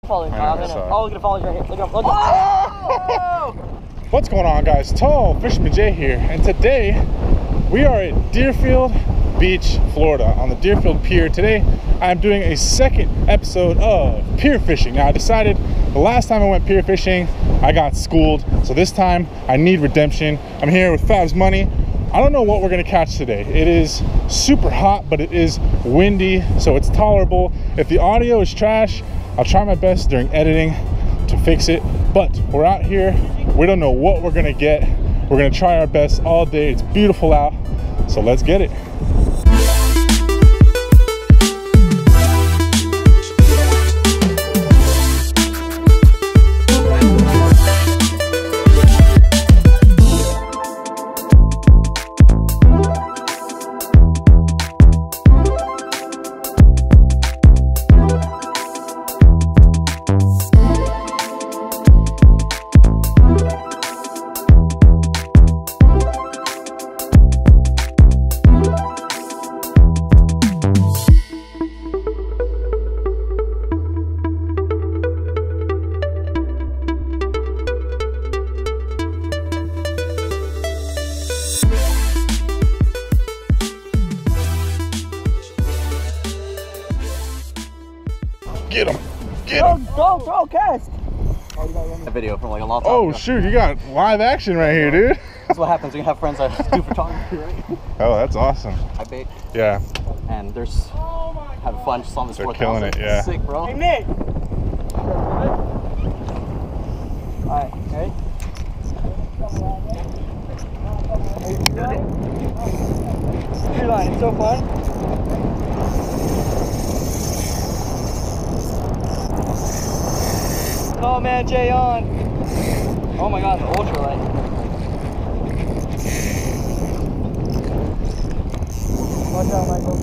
Follow me. I'm gonna follow you right here. Look up. Look up. Oh! What's going on, guys? Tall Fisherman Jay here, and today we are at Deerfield Beach, Florida, on the Deerfield Pier. Today I'm doing a second episode of Pier Fishing. Now I decided the last time I went pier fishing I got schooled, so this time I need redemption. I'm here with Fab's Money. I don't know what we're gonna catch today. It is super hot, but it is windy, so it's tolerable. If the audio is trash, I'll try my best during editing to fix it, but we're out here. We don't know what we're gonna get. We're gonna try our best all day. It's beautiful out, so let's get it. Get him! Get him! Go, cast! A video from like a long time ago. Shoot, you got live action right here, dude. That's what happens when you have friends that do photography, right? Oh, that's awesome. I bait. Yeah. And there's having fun just on this 4,000. They're killing it, yeah. Sick, bro. Hey, Nick! Alright, ready? Tree line, it's so fun. Oh man, Jay on. Oh my god, the ultralight. Watch out, Michael.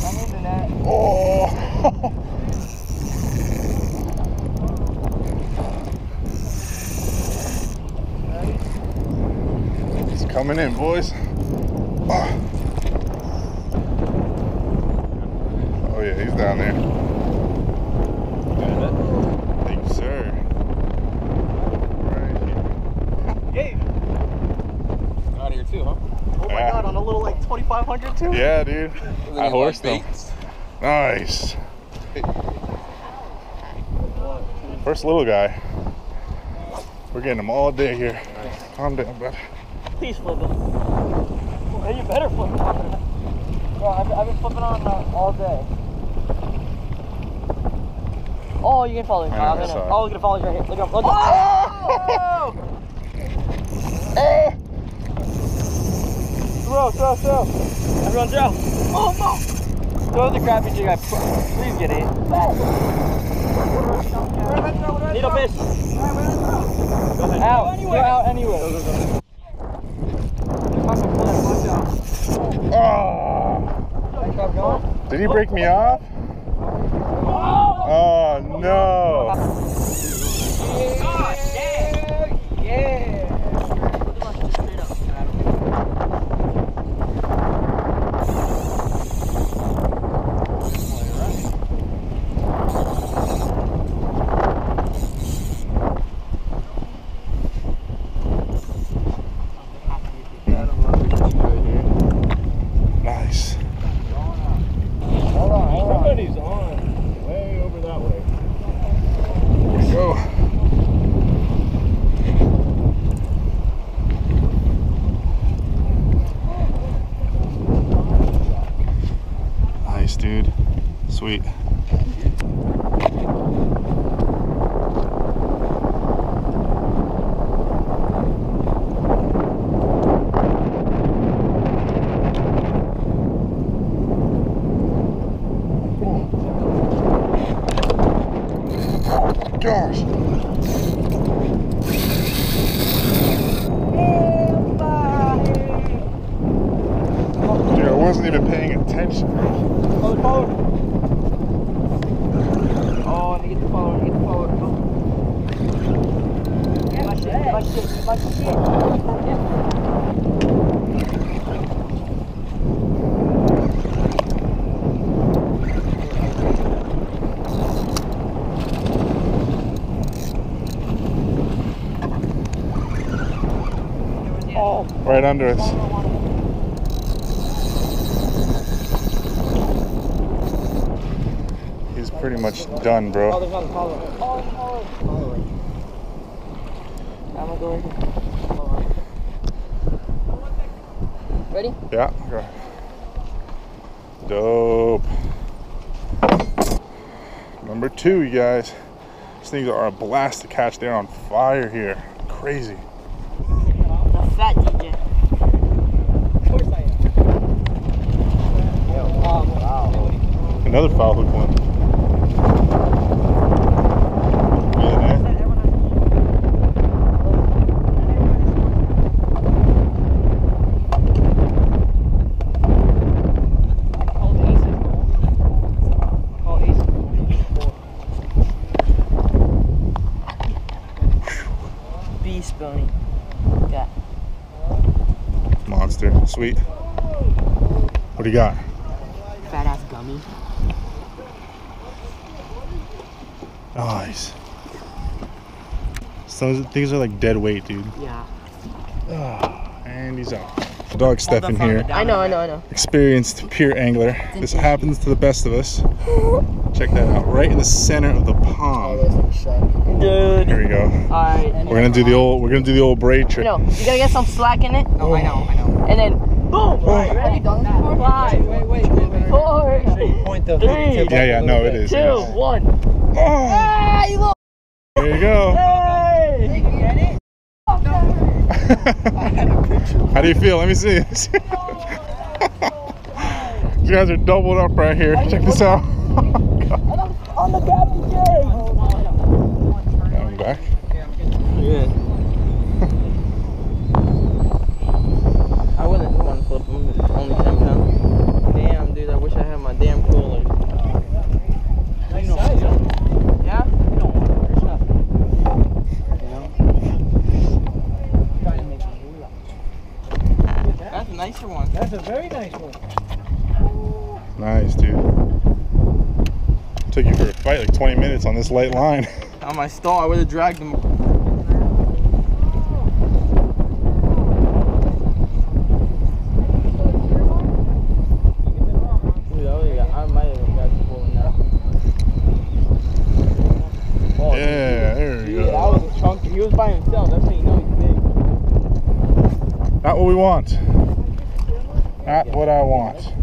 I'm into that. Oh! It's coming in, boys. Oh. Oh yeah, he's down there. Thank you, sir. Right here. Yay! Out of here too, huh? Oh my god, on a little like 2,500 too? Yeah, dude. I horsed them. Nice. First little guy. We're getting him all day here. Calm down, bud. Please flip him. Hey, you better flip him. Bro, I've been flipping on all day. Oh, you can follow me. I'm gonna follow you right here. Look up. Look up. Oh! Throw. Everyone throw. Oh no! Throw the crappie jig. Please get it. Needle fish. Out. Go out anyway. Go. Oh! Did he break me off? Oh no! God damn! Yeah! Nice. Hold on. Somebody's on. Way over that way. Go. Nice, dude. Sweet. Gosh. Dude, I wasn't even paying attention. Oh, the phone. Oh, let me get the phone. My shit. right under us. He's pretty much done, bro. Oh, there's another follower. Oh, I'm gonna go right here. Ready? Yeah, okay. Dope. Number 2, you guys. These things are a blast to catch. They're on fire here. Crazy. The fat DJ. Of course I am. Wow. Another foul hook one. Bony. Got monster. Sweet. What do you got? fat ass gummy. Nice. Some things are like dead weight, dude. Yeah. And he's out. Dog Stefan here. I know. Experienced pier angler. This happens to the best of us. Check that out. Right in the center of the pond. Dude. Here we go. Alright. We're gonna do the old braid trick. No, you gotta get some slack in it. Oh, I know. And then boom! Right. Ready? Done this before? 5, Wait. 4, Point the 3, Yeah, no, it is. 2, It is. 1. Oh, Hey, look! there you go. Hey! How do you feel? Let me see. You guys are doubled up right here. Check this out. On the captain Coming back. Yeah. I wouldn't want to flip them. It's only 10 pounds. Damn, dude, I wish I had my damn cooler. Nice size, huh? Yeah? You don't want it. There's nothing. You know? Trying to make it moolah. That's a nicer one. That's a very nice one. Nice, dude. Took you for a fight like 20 minutes on this light line. On my stall, I would have dragged them. I might have got you pulling that. Oh, Yeah, there we dude, go. that was a chunky. He was by himself. That's how you know he's big. Not what we want. Not what I want.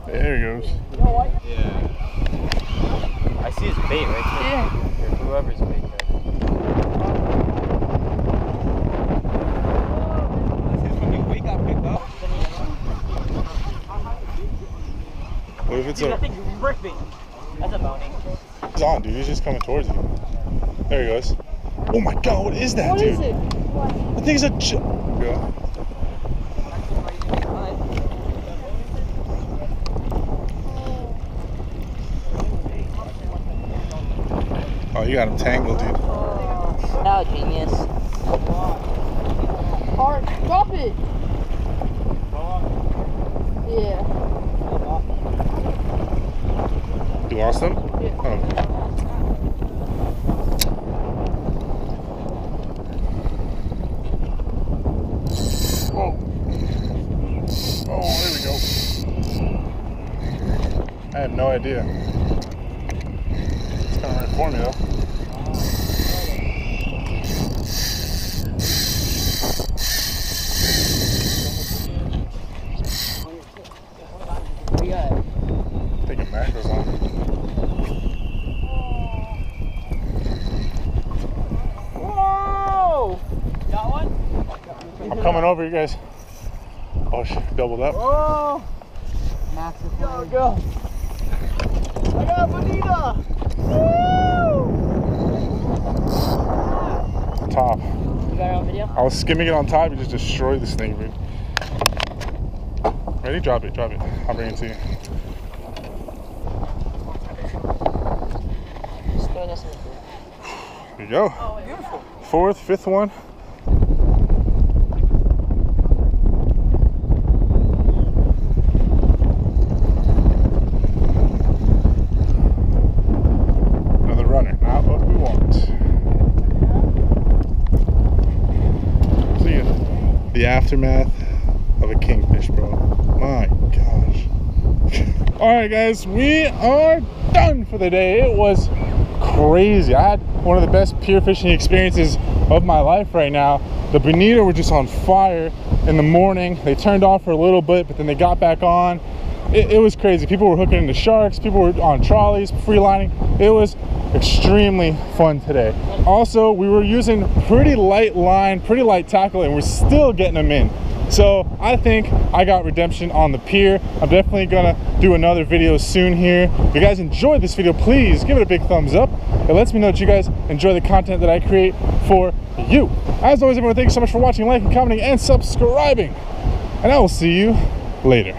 There he goes. Yeah. I see his bait right there. Yeah. Or whoever's bait there. We got picked up. What if it's Dude, that thing's ripping. That's a boning. He's on, dude. He's just coming towards you. There he goes. Oh my god, what is that, What dude? is it? I think it's a yeah. Oh, you got him tangled, dude. Oh, genius. Art, drop it. Yeah. You lost him? Yeah. Oh. Whoa. Oh, there we go. I have no idea. It's coming right for me, though. We got it. Taking macros on. Whoa! Got one? I'm coming over, you guys. Oh, shit, doubled up. Oh! Go. I got a bonita! Woo! Top. You got it on video? I was skimming it on top. You just destroyed this thing, dude. Ready? Drop it. I'll bring it to you. There you go. Oh, beautiful. 4th, 5th one. Another runner. Not what we want. See aftermath of a kingfish, bro. My gosh. All right, guys, we are done for the day. It was crazy. I had one of the best pier fishing experiences of my life right now. The Bonita were just on fire in the morning. They turned off for a little bit, but then they got back on. It was crazy. People were hooking into sharks. People were on trolleys, free lining. It was extremely fun today. Also, we were using pretty light line, pretty light tackle, and we're still getting them in. So I think I got redemption on the pier. I'm definitely gonna do another video soon here. If you guys enjoyed this video, please give it a big thumbs up. It lets me know that you guys enjoy the content that I create for you. As always, everyone, thank you so much for watching, liking, commenting, and subscribing. And I will see you later.